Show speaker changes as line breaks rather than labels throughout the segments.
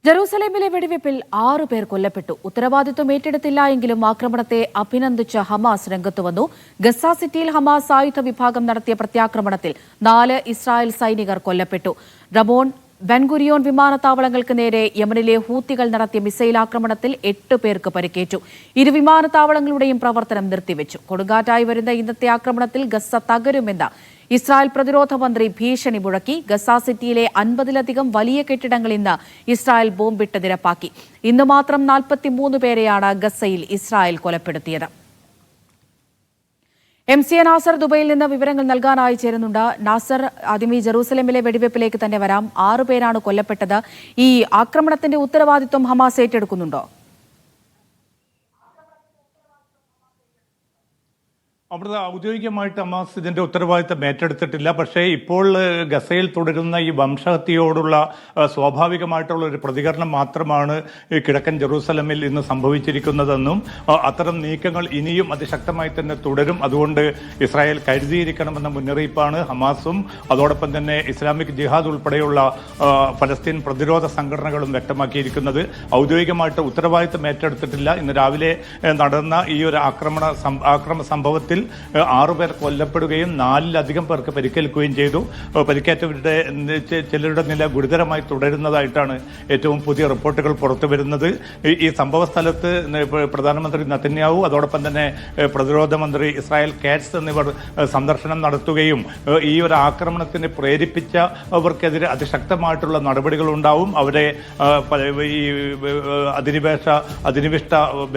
ജെറൂസലേമിലെ വെടിവെപ്പിൽ 6 പേർ കൊല്ലപ്പെട്ടു. ഉത്തരവാദിത്വം ഏറ്റെടുത്തില്ല എങ്കിലും ആക്രമണത്തെ അഭിനന്ദിച്ച് ഹമാസ് രംഗത്തുവന്നു. ഗസ സിറ്റിയിൽ ഹമാസ് ആയുധ വിഭാഗം നടത്തിയ പ്രത്യാക്രമണത്തിൽ 4 ഇസ്രായേൽ സൈനികർ കൊല്ലപ്പെട്ടു. റമോൺ, ബെൻഗുരിയോൺ വിമാനത്താവളങ്ങൾക്ക് നേരെ യമനിലെ ഹൂത്തികൾ നടത്തിയ മിസൈൽ ആക്രമണത്തിൽ 8 പേർക്ക് പരിക്കേറ്റു. ഇരു വിമാനത്താവളങ്ങളുടെയും പ്രവർത്തനം നിർത്തിവെച്ചു. കൊടുങ്കാറ്റായി വരുന്ന ഇന്നത്തെ ആക്രമണത്തിൽ ഗസ തകരുമെന്ന് ഇസ്രായേൽ പ്രതിരോധ മന്ത്രി ഭീഷണി മുഴക്കി. ഗസ സിറ്റിയിലെ 50-ലധികം വലിയ കെട്ടിടങ്ങൾ ഇന്ന് ഇസ്രായേൽ ബോംബിട്ട് നിരപ്പാക്കി. ഇന്ന് മാത്രം 43 പേരെയാണ് ഗസയിൽ ഇസ്രായേൽ കൊലപ്പെടുത്തിയത്. MC നാസർ ദുബൈയിൽ നിന്ന് വിവരങ്ങൾ നൽകാനായി ചേരുന്നുണ്ട്. നാസർ, ആദ്യം ഈ ജെറൂസലേമിലെ വെടിവെപ്പിലേക്ക് തന്നെ വരാം. 6 പേരാണ് കൊല്ലപ്പെട്ടത്. ഈ ആക്രമണത്തിന്റെ ഉത്തരവാദിത്വം ഹമാസ് ഏറ്റെടുക്കുന്നുണ്ടോ?
അവിടുത്തെ ഔദ്യോഗികമായിട്ട് ഹമാസ് ഇതിന്റെ ഉത്തരവാദിത്തം ഏറ്റെടുത്തിട്ടില്ല. പക്ഷേ ഇപ്പോൾ ഗസയിൽ തുടരുന്ന ഈ വംശഹത്യയോടുള്ള സ്വാഭാവികമായിട്ടുള്ള ഒരു പ്രതികരണം മാത്രമാണ് ഈ കിഴക്കൻ ജെറൂസലമിൽ ഇന്ന് സംഭവിച്ചിരിക്കുന്നതെന്നും അത്തരം നീക്കങ്ങൾ ഇനിയും അതിശക്തമായി തന്നെ തുടരും. അതുകൊണ്ട് ഇസ്രായേൽ കരുതിയിരിക്കണമെന്ന മുന്നറിയിപ്പാണ് ഹമാസും അതോടൊപ്പം തന്നെ ഇസ്ലാമിക് ജിഹാദ് ഉൾപ്പെടെയുള്ള ഫലസ്തീൻ പ്രതിരോധ സംഘടനകളും വ്യക്തമാക്കിയിരിക്കുന്നത്. ഔദ്യോഗികമായിട്ട് ഉത്തരവാദിത്തം ഏറ്റെടുത്തിട്ടില്ല. ഇന്ന് രാവിലെ നടന്ന ഈ ഒരു ആക്രമണ സംഭവത്തിൽ 6 പേർ കൊല്ലപ്പെടുകയും 4-ലധികം പേർക്ക് പരിക്കേൽക്കുകയും ചെയ്തു. പരിക്കേറ്റവരുടെ ചിലരുടെ നില ഗുരുതരമായി തുടരുന്നതായിട്ടാണ് ഏറ്റവും പുതിയ റിപ്പോർട്ടുകൾ പുറത്തു വരുന്നത്. ഈ സംഭവ സ്ഥലത്ത് പ്രധാനമന്ത്രി നെതന്യാഹു അതോടൊപ്പം തന്നെ പ്രതിരോധ മന്ത്രി ഇസ്രായേൽ കാറ്റ്സ് എന്നിവർ സന്ദർശനം നടത്തുകയും ഈ ഒരു ആക്രമണത്തിന് പ്രേരിപ്പിച്ചവർക്കെതിരെ അതിശക്തമായിട്ടുള്ള നടപടികൾ ഉണ്ടാവും, അവരെ ഈ അധിനിവേശ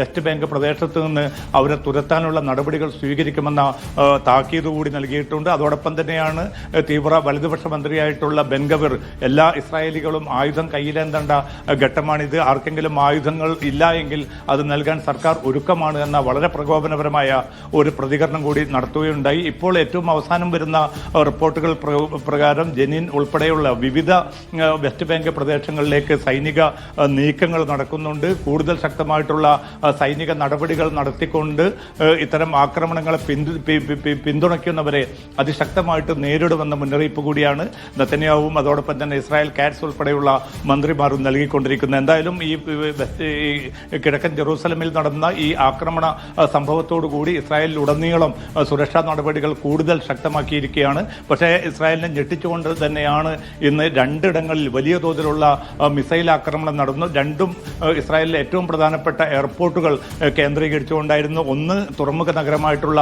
വെസ്റ്റ് ബാങ്ക് പ്രദേശത്ത് നിന്ന് അവരെ തുരത്താനുള്ള നടപടികൾ സ്വീകരിക്കുമെന്ന താക്കീത് കൂടി നൽകിയിട്ടുണ്ട്. അതോടൊപ്പം തന്നെയാണ് തീവ്ര വലതുപക്ഷ മന്ത്രിയായിട്ടുള്ള ബെൻഗവിർ എല്ലാ ഇസ്രായേലികളും ആയുധം കയ്യിലേന്തേണ്ട ഘട്ടമാണിത്, ആർക്കെങ്കിലും ആയുധങ്ങൾ ഇല്ല എങ്കിൽ അത് നൽകാൻ സർക്കാർ ഒരുക്കമാണ് എന്ന വളരെ പ്രകോപനപരമായ ഒരു പ്രതികരണം കൂടി നടത്തുകയുണ്ടായി. ഇപ്പോൾ ഏറ്റവും അവസാനം വരുന്ന റിപ്പോർട്ടുകൾ പ്രകാരം ജനീൻ ഉൾപ്പെടെയുള്ള വിവിധ വെസ്റ്റ് ബാങ്ക് പ്രദേശങ്ങളിലേക്ക് സൈനിക നീക്കങ്ങൾ നടക്കുന്നുണ്ട്. കൂടുതൽ ശക്തമായിട്ടുള്ള സൈനിക നടപടികൾ നടത്തിക്കൊണ്ട് ഇത്തരം ആക്രമണങ്ങളെ പിന്തുണയ്ക്കുന്നവരെ അതിശക്തമായിട്ട് നേരിടുമെന്ന മുന്നറിയിപ്പ് കൂടിയാണ് നെതന്യാഹുവും അതോടൊപ്പം തന്നെ ഇസ്രായേൽ കാറ്റ്സ് ഉൾപ്പെടെയുള്ള മന്ത്രിമാരും നൽകിക്കൊണ്ടിരിക്കുന്നത്. എന്തായാലും ഈ കിഴക്കൻ ജെറൂസലമിൽ നടന്ന ഈ ആക്രമണ സംഭവത്തോടുകൂടി ഇസ്രായേലിലുടനീളം സുരക്ഷാ നടപടികൾ കൂടുതൽ ശക്തമാക്കിയിരിക്കുകയാണ്. പക്ഷേ ഇസ്രായേലിനെ ഞെട്ടിച്ചുകൊണ്ട് തന്നെയാണ് ഇന്ന് 2 ഇടങ്ങളിൽ വലിയ തോതിലുള്ള മിസൈൽ ആക്രമണം നടന്നു. രണ്ടും ഇസ്രായേലിലെ ഏറ്റവും പ്രധാനപ്പെട്ട എയർപോർട്ടുകൾ കേന്ദ്രീകരിച്ചുകൊണ്ടായിരുന്നു. ഒന്ന് തുറമുഖ നഗരമായിട്ടുള്ള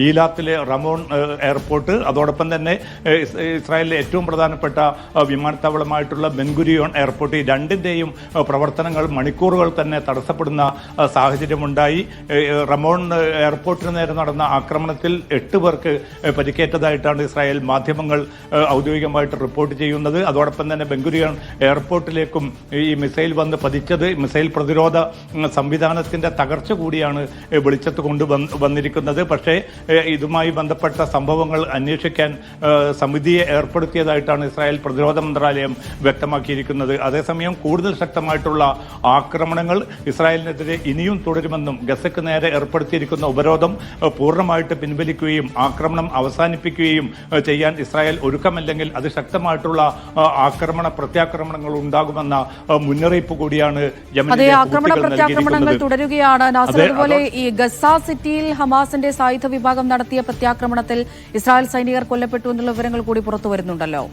ഈലാത്തിലെ റമോൺ എയർപോർട്ട്, അതോടൊപ്പം തന്നെ ഇസ്രായേലിലെ ഏറ്റവും പ്രധാനപ്പെട്ട വിമാനത്താവളമായിട്ടുള്ള ബെൻഗുരിയോൺ എയർപോർട്ട്. ഈ രണ്ടിൻ്റെയും പ്രവർത്തനങ്ങൾ മണിക്കൂറുകൾ തന്നെ തടസ്സപ്പെടുന്ന സാഹചര്യമുണ്ടായി. റമോൺ എയർപോർട്ടിന് നേരെ നടന്ന ആക്രമണത്തിൽ 8 പേർക്ക് പരിക്കേറ്റതായിട്ടാണ് ഇസ്രായേൽ മാധ്യമങ്ങൾ ഔദ്യോഗികമായിട്ട് റിപ്പോർട്ട് ചെയ്യുന്നത്. അതോടൊപ്പം തന്നെ ബെൻഗുരിയോൺ എയർപോർട്ടിലേക്കും ഈ മിസൈൽ വന്ന് പതിച്ചത് മിസൈൽ പ്രതിരോധ സംവിധാനത്തിന്റെ തകർച്ച കൂടിയാണ് വെളിച്ചത്ത് കൊണ്ടുവന്നിരിക്കുന്നത്. പക്ഷേ ഇതുമായി ബന്ധപ്പെട്ട സംഭവങ്ങൾ അന്വേഷിക്കാൻ സമിതിയെ ഏർപ്പെടുത്തിയതായിട്ടാണ് ഇസ്രായേൽ പ്രതിരോധ മന്ത്രാലയം വ്യക്തമാക്കിയിരിക്കുന്നത്. അതേസമയം കൂടുതൽ ശക്തമായിട്ടുള്ള ആക്രമണങ്ങൾ ഇസ്രായേലിനെതിരെ ഇനിയും തുടരുമെന്നും ഗസയ്ക്ക് നേരെ ഏർപ്പെടുത്തിയിരിക്കുന്ന ഉപരോധം പൂർണ്ണമായിട്ട് പിൻവലിക്കുകയും ആക്രമണം അവസാനിപ്പിക്കുകയും ചെയ്യാൻ ഇസ്രായേൽ ഒരുക്കമല്ലെങ്കിൽ അതിശക്തമായിട്ടുള്ള പ്രത്യാക്രമണങ്ങൾ ഉണ്ടാകുമെന്ന മുന്നറിയിപ്പ് കൂടിയാണ്
പ്രത്യാക്രമണങ്ങൾ തുടരുകയാണ്. അതുപോലെ ഈ ഗസ സിറ്റിയിൽ ഹമാസിന്റെ സായുധ വിഭാഗം നടത്തിയ പ്രത്യാക്രമണത്തിൽ ഇസ്രായേൽ സൈനികർ കൊല്ലപ്പെട്ടു എന്നുള്ള വിവരങ്ങൾ കൂടി പുറത്തു വരുന്നുണ്ടല്ലോ.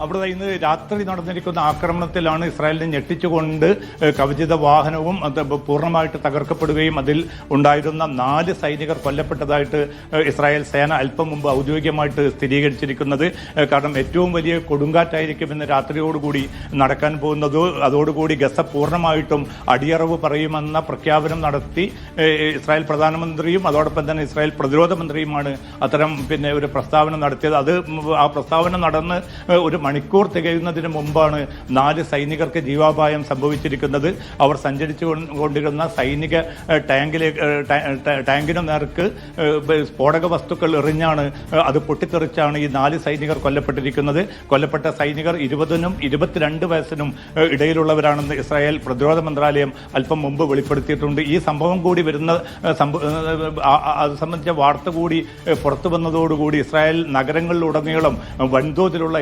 അവിടെ ഇന്ന് രാത്രി നടന്നിരിക്കുന്ന ആക്രമണത്തിലാണ് ഇസ്രായേലിനെ ഞെട്ടിച്ചുകൊണ്ട് കവചിത വാഹനവും അത് പൂർണ്ണമായിട്ട് തകർക്കപ്പെടുകയും അതിൽ ഉണ്ടായിരുന്ന 4 സൈനികർ കൊല്ലപ്പെട്ടതായിട്ട് ഇസ്രായേൽ സേന അല്പം മുമ്പ് ഔദ്യോഗികമായിട്ട് സ്ഥിരീകരിച്ചിരിക്കുന്നത്. കാരണം ഏറ്റവും വലിയ കൊടുങ്കാറ്റായിരിക്കും ഇന്ന് രാത്രിയോടുകൂടി നടക്കാൻ പോകുന്നത്. അതോടുകൂടി ഗസ പൂർണ്ണമായിട്ടും അടിയറവ് പറയുമെന്ന പ്രഖ്യാപനം നടത്തി ഇസ്രായേൽ പ്രധാനമന്ത്രിയും അതോടൊപ്പം തന്നെ ഇസ്രായേൽ പ്രതിരോധ മന്ത്രിയുമാണ് അത്തരം ഒരു പ്രസ്താവന നടത്തിയത്. ആ പ്രസ്താവന നടന്ന് ഒരു മണിക്കൂർ തികയുന്നതിന് മുമ്പാണ് 4 സൈനികർക്ക് ജീവാപായം സംഭവിച്ചിരിക്കുന്നത്. അവർ സഞ്ചരിച്ചു കൊണ്ടിരുന്ന സൈനിക ടാങ്കിന് നേർക്ക് സ്ഫോടക വസ്തുക്കൾ എറിഞ്ഞാണ് അത് പൊട്ടിത്തെറിച്ചാണ് ഈ 4 സൈനികർ കൊല്ലപ്പെട്ടിരിക്കുന്നത്. കൊല്ലപ്പെട്ട സൈനികർ 20-നും 22 വയസ്സിനും ഇടയിലുള്ളവരാണെന്ന് ഇസ്രായേൽ പ്രതിരോധ മന്ത്രാലയം അല്പം മുമ്പ് വെളിപ്പെടുത്തിയിട്ടുണ്ട്. ഈ സംഭവം കൂടി അത് സംബന്ധിച്ച വാർത്ത കൂടി പുറത്തു വന്നതോടുകൂടി ഇസ്രായേൽ നഗരങ്ങളിലുടനീളം വൻതോതിലുള്ള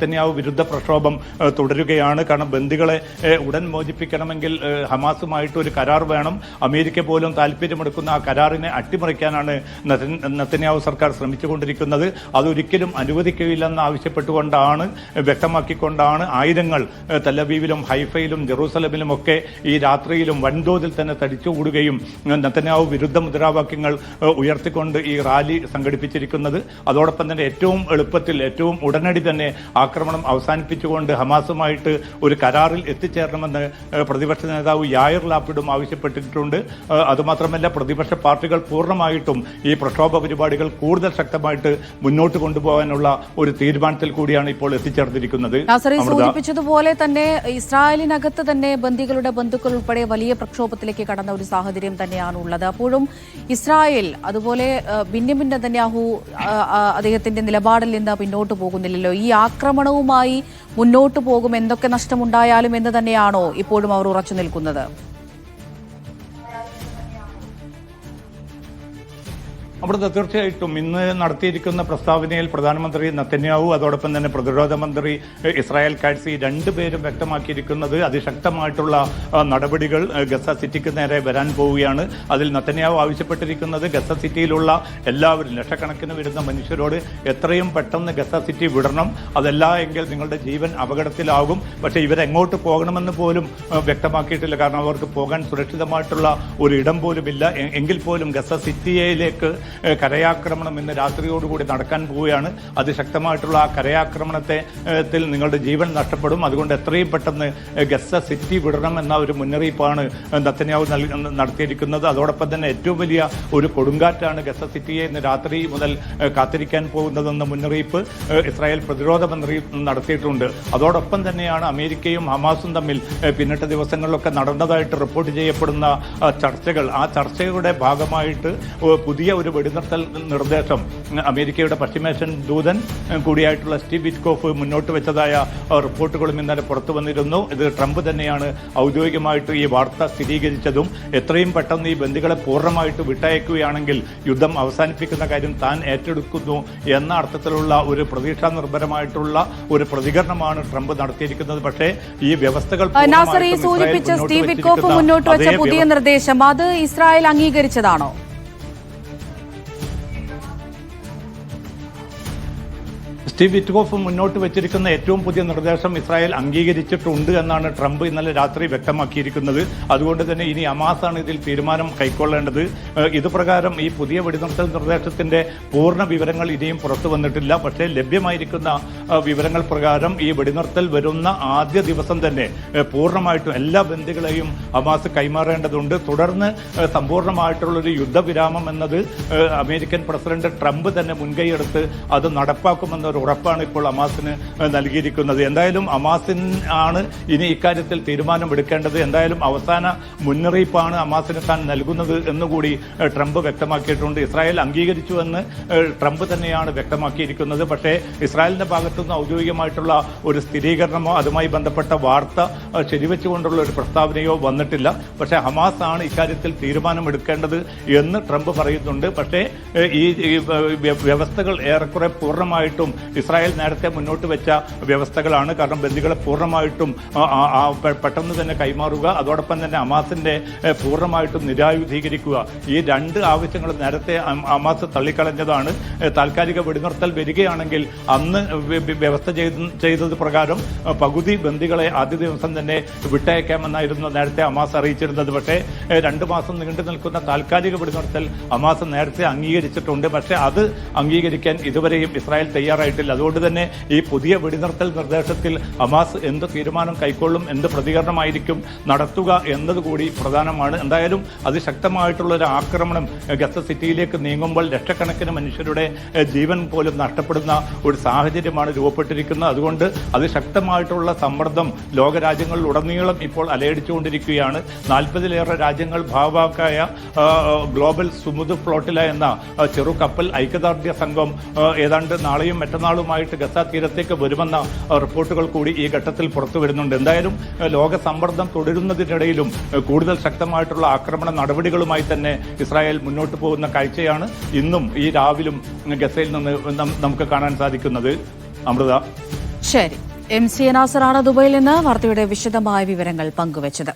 നെതന്യാഹു വിരുദ്ധ പ്രക്ഷോഭം തുടരുകയാണ്. കാരണം ബന്ദികളെ ഉടൻ മോചിപ്പിക്കണമെങ്കിൽ ഹമാസുമായിട്ട് ഒരു കരാർ വേണം. അമേരിക്ക പോലും താല്പര്യമെടുക്കുന്ന ആ കരാറിനെ അട്ടിമറിക്കാനാണ് നെതന്യാഹു സർക്കാർ ശ്രമിച്ചുകൊണ്ടിരിക്കുന്നത്. അതൊരിക്കലും അനുവദിക്കുകയില്ലെന്ന് ആവശ്യപ്പെട്ടുകൊണ്ടാണ്, വ്യക്തമാക്കിക്കൊണ്ടാണ് ആയിരങ്ങൾ തെലവീവിലും ഹൈഫയിലും ജെറൂസലമിലും ഒക്കെ ഈ രാത്രിയിലും വൻതോതിൽ തന്നെ തടിച്ചുകൂടുകയും നെതന്യാഹു വിരുദ്ധ മുദ്രാവാക്യങ്ങൾ ഉയർത്തിക്കൊണ്ട് ഈ റാലി സംഘടിപ്പിച്ചിരിക്കുന്നത്. അതോടൊപ്പം തന്നെ ഏറ്റവും എളുപ്പത്തിൽ, ഏറ്റവും ഉടനടി തന്നെ ആക്രമണം അവസാനിപ്പിച്ചുകൊണ്ട് ഹമാസുമായിട്ട് ഒരു കരാറിൽ എത്തിച്ചേരണമെന്ന് പ്രതിപക്ഷ നേതാവ് യായർ ലാപ്പിഡും ആവശ്യപ്പെട്ടിട്ടുണ്ട്. അതുമാത്രമല്ല, പ്രതിപക്ഷ പാർട്ടികൾ പൂർണ്ണമായിട്ടും ഈ പ്രക്ഷോഭ പരിപാടികൾ കൂടുതൽ ശക്തമായിട്ട് മുന്നോട്ട് കൊണ്ടുപോകാനുള്ള ഒരു തീരുമാനത്തിൽ കൂടിയാണ് ഇപ്പോൾ എത്തിച്ചേർന്നിരിക്കുന്നത്.
സൂചിപ്പിച്ചതുപോലെ തന്നെ ഇസ്രായേലിനകത്ത് തന്നെ ബന്ദികളുടെ ബന്ധുക്കൾ ഉൾപ്പെടെ വലിയ പ്രക്ഷോഭത്തിലേക്ക് കടന്ന ഒരു സാഹചര്യം തന്നെയാണ് ഉള്ളത്. അപ്പോഴും ഇസ്രായേൽ, അതുപോലെ ബെന്യാമിൻ നെതന്യാഹു അദ്ദേഹത്തിന്റെ നിലപാടിൽ നിന്ന് പിന്നോട്ട് പോകുന്നില്ലല്ലോ. ഈ ആക്രമണവുമായി മുന്നോട്ട് പോകും, എന്തൊക്കെ നഷ്ടമുണ്ടായാലും എന്ന് തന്നെയാണോ ഇപ്പോഴും അവർ ഉറച്ചു നിൽക്കുന്നത്?
അവിടുത്തെ തീർച്ചയായിട്ടും ഇന്ന് നടത്തിയിരിക്കുന്ന പ്രസ്താവനയിൽ പ്രധാനമന്ത്രി നെതന്യാഹു, അതോടൊപ്പം തന്നെ പ്രതിരോധ മന്ത്രി ഇസ്രായേൽ കാറ്റ്സ്, ഈ രണ്ടുപേരും വ്യക്തമാക്കിയിരിക്കുന്നത് അതിശക്തമായിട്ടുള്ള നടപടികൾ ഗസ സിറ്റിക്ക് നേരെ വരാൻ പോവുകയാണ്. അതിൽ നെതന്യാഹു ആവശ്യപ്പെട്ടിരിക്കുന്നത് ഗസ സിറ്റിയിലുള്ള എല്ലാവരും, ലക്ഷക്കണക്കിന് വരുന്ന മനുഷ്യരോട് എത്രയും പെട്ടെന്ന് ഗസ സിറ്റി വിടണം. അതല്ല എങ്കിൽ നിങ്ങളുടെ ജീവൻ അപകടത്തിലാകും. പക്ഷേ ഇവരെങ്ങോട്ട് പോകണമെന്ന് പോലും വ്യക്തമാക്കിയിട്ടില്ല. കാരണം അവർക്ക് പോകാൻ സുരക്ഷിതമായിട്ടുള്ള ഒരു ഇടം പോലുമില്ല. എങ്കിൽ പോലും ഗസ സിറ്റിയിലേക്ക് കരയാക്രമണം ഇന്ന് രാത്രിയോടുകൂടി നടക്കാൻ പോവുകയാണ്. അതിശക്തമായിട്ടുള്ള ആ കരയാക്രമണത്തിൽ നിങ്ങളുടെ ജീവൻ നഷ്ടപ്പെടും. അതുകൊണ്ട് എത്രയും പെട്ടെന്ന് ഗസ സിറ്റി വിടണം എന്ന ഒരു മുന്നറിയിപ്പാണ് നെതന്യാഹു നടത്തിയിരിക്കുന്നത്. അതോടൊപ്പം തന്നെ ഏറ്റവും വലിയ ഒരു കൊടുങ്കാറ്റാണ് ഗസ സിറ്റിയെ ഇന്ന് രാത്രി മുതൽ കാത്തിരിക്കാൻ പോകുന്നതെന്ന മുന്നറിയിപ്പ് ഇസ്രായേൽ പ്രതിരോധ മന്ത്രി നടത്തിയിട്ടുണ്ട്. അതോടൊപ്പം തന്നെയാണ് അമേരിക്കയും ഹമാസും തമ്മിൽ പിന്നിട്ട ദിവസങ്ങളിലൊക്കെ നടന്നതായിട്ട് റിപ്പോർട്ട് ചെയ്യപ്പെടുന്ന ചർച്ചകൾ. ആ ചർച്ചയുടെ ഭാഗമായിട്ട് പുതിയ ഒരു വെടിനിർത്തൽ നിർദ്ദേശം അമേരിക്കയുടെ പശ്ചിമേഷ്യൻ ദൂതൻ കൂടിയായിട്ടുള്ള സ്റ്റീവ് വിറ്റ്കോഫ് മുന്നോട്ട് വെച്ചതായ റിപ്പോർട്ടുകളും ഇന്നലെ പുറത്തു വന്നിരുന്നു. ഇത് ട്രംപ് തന്നെയാണ് ഔദ്യോഗികമായിട്ട് ഈ വാർത്ത സ്ഥിരീകരിച്ചതും. എത്രയും പെട്ടെന്ന് ഈ ബന്ദികളെ പൂർണ്ണമായിട്ട് വിട്ടയക്കുകയാണെങ്കിൽ യുദ്ധം അവസാനിപ്പിക്കുന്ന കാര്യം താൻ ഏറ്റെടുക്കുന്നു എന്ന അർത്ഥത്തിലുള്ള ഒരു പ്രതീക്ഷാ നിർഭരമായിട്ടുള്ള ഒരു പ്രതികരണമാണ് ട്രംപ് നടത്തിയിരിക്കുന്നത്. പക്ഷേ ഈ വ്യവസ്ഥകൾ
സൂചിപ്പിച്ച സ്റ്റീവ് വിറ്റ്കോഫ് മുന്നോട്ട് വെച്ച പുതിയ നിർദ്ദേശം അത് ഇസ്രായേൽ അംഗീകരിച്ചതാണോ?
സ്റ്റീവ് വിറ്റ്കോഫ് മുന്നോട്ട് വെച്ചിരിക്കുന്ന ഏറ്റവും പുതിയ നിർദ്ദേശം ഇസ്രായേൽ അംഗീകരിച്ചിട്ടുണ്ട് എന്നാണ് ട്രംപ് ഇന്നലെ രാത്രി വ്യക്തമാക്കിയിരിക്കുന്നത്. അതുകൊണ്ട് തന്നെ ഇനി ഹമാസാണ് ഇതിൽ തീരുമാനം കൈക്കൊള്ളേണ്ടത്. ഇതുപ്രകാരം ഈ പുതിയ വെടിനിർത്തൽ നിർദ്ദേശത്തിന്റെ പൂർണ്ണ വിവരങ്ങൾ ഇനിയും പുറത്തു വന്നിട്ടില്ല. പക്ഷേ ലഭ്യമായിരിക്കുന്ന വിവരങ്ങൾ പ്രകാരം ഈ വെടിനിർത്തൽ വരുന്ന ആദ്യ ദിവസം തന്നെ പൂർണ്ണമായിട്ടും എല്ലാ ബന്ദികളെയും ഹമാസ് കൈമാറേണ്ടതുണ്ട്. തുടർന്ന് സമ്പൂർണ്ണമായിട്ടുള്ളൊരു യുദ്ധവിരാമം എന്നത് അമേരിക്കൻ പ്രസിഡന്റ് ട്രംപ് തന്നെ മുൻകൈയെടുത്ത് അത് നടപ്പാക്കുമെന്നൊരു ഉറപ്പാണ് ഇപ്പോൾ ഹമാസിന് നൽകിയിരിക്കുന്നത്. എന്തായാലും ഹമാസിനാണ് ഇനി ഇക്കാര്യത്തിൽ തീരുമാനമെടുക്കേണ്ടത്. എന്തായാലും അവസാന മുന്നറിയിപ്പാണ് ഹമാസിന് താൻ നൽകുന്നത് എന്നുകൂടി ട്രംപ് വ്യക്തമാക്കിയിട്ടുണ്ട്. ഇസ്രായേൽ അംഗീകരിച്ചുവെന്ന് ട്രംപ് തന്നെയാണ് വ്യക്തമാക്കിയിരിക്കുന്നത്. പക്ഷേ ഇസ്രായേലിന്റെ ഭാഗത്തുനിന്ന് ഔദ്യോഗികമായിട്ടുള്ള ഒരു സ്ഥിരീകരണമോ അതുമായി ബന്ധപ്പെട്ട വാർത്ത ശരിവെച്ചുകൊണ്ടുള്ള ഒരു പ്രസ്താവനയോ വന്നിട്ടില്ല. പക്ഷേ ഹമാസ് ആണ് ഇക്കാര്യത്തിൽ തീരുമാനമെടുക്കേണ്ടത് എന്ന് ട്രംപ് പറയുന്നുണ്ട്. പക്ഷേ ഈ വ്യവസ്ഥകൾ ഏറെക്കുറെ പൂർണ്ണമായിട്ടും ഇസ്രായേൽ നേരത്തെ മുന്നോട്ട് വെച്ച വ്യവസ്ഥകളാണ്. കാരണം ബന്ദികളെ പൂർണ്ണമായിട്ടും പെട്ടെന്ന് തന്നെ കൈമാറുക, അതോടൊപ്പം തന്നെ ഹമാസിന്റെ പൂർണ്ണമായിട്ടും നിരായുധീകരിക്കുക, ഈ രണ്ട് ആവശ്യങ്ങളും നേരത്തെ ഹമാസ് തള്ളിക്കളഞ്ഞതാണ്. താൽക്കാലിക വെടിനിർത്തൽ വരികയാണെങ്കിൽ അന്ന് വ്യവസ്ഥ ചെയ്തത് പ്രകാരം പകുതി ബന്ദികളെ ആദ്യ ദിവസം തന്നെ വിട്ടയക്കാമെന്നായിരുന്നു നേരത്തെ ഹമാസ് അറിയിച്ചിരുന്നത്. പക്ഷേ 2 മാസം നീണ്ടു നിൽക്കുന്ന താൽക്കാലിക വെടിനിർത്തൽ ഹമാസ് നേരത്തെ അംഗീകരിച്ചിട്ടുണ്ട്. പക്ഷേ അത് അംഗീകരിക്കാൻ ഇതുവരെയും ഇസ്രായേൽ തയ്യാറായിട്ടില്ല. അതുകൊണ്ട് തന്നെ ഈ പുതിയ വെടിനിർത്തൽ നിർദ്ദേശത്തിൽ ഹമാസ് എന്ത് തീരുമാനം കൈക്കൊള്ളും, എന്ത് പ്രതികരണമായിരിക്കും നടത്തുക എന്നതുകൂടി പ്രധാനമാണ്. എന്തായാലും അതിശക്തമായിട്ടുള്ള ഒരു ആക്രമണം ഗസ സിറ്റിയിലേക്ക് നീങ്ങുമ്പോൾ ലക്ഷക്കണക്കിന് മനുഷ്യരുടെ ജീവൻ പോലും നഷ്ടപ്പെടുന്ന ഒരു സാഹചര്യമാണ് രൂപപ്പെട്ടിരിക്കുന്നത്. അതുകൊണ്ട് അതിശക്തമായിട്ടുള്ള സമ്മർദ്ദം ലോകരാജ്യങ്ങളിലുടനീളം ഇപ്പോൾ അലയടിച്ചുകൊണ്ടിരിക്കുകയാണ്. 40-ലേറെ രാജ്യങ്ങൾ ഭാഗവാക്കായ ഗ്ലോബൽ സുമുദ് ഫ്ലോട്ടില എന്ന ചെറു കപ്പൽ ഐക്യദാർഢ്യ സംഘം ഏതാണ്ട് നാളെയും മറ്റന്നാളുമായിട്ട് ഗസ തീരത്തേക്ക് വരുമെന്ന റിപ്പോർട്ടുകൾ കൂടി ഈ ഘട്ടത്തിൽ പുറത്തു വരുന്നുണ്ട്. എന്തായാലും ലോക സമ്മർദ്ദം തുടരുന്നതിനിടയിലും കൂടുതൽ ശക്തമായിട്ടുള്ള ആക്രമണ നടപടികളുമായി തന്നെ ഇസ്രായേൽ മുന്നോട്ട് പോകുന്ന കാഴ്ചയാണ് ഇന്നും ഈ രാവിലും ഗസയിൽ നിന്ന് നമുക്ക് കാണാൻ സാധിക്കുന്നത്. അമൃത,
ശരി. MC നാസറാണ് ദുബൈയിൽ നിന്ന് വാർത്തയുടെ വിശദമായ വിവരങ്ങൾ പങ്കുവച്ചത്.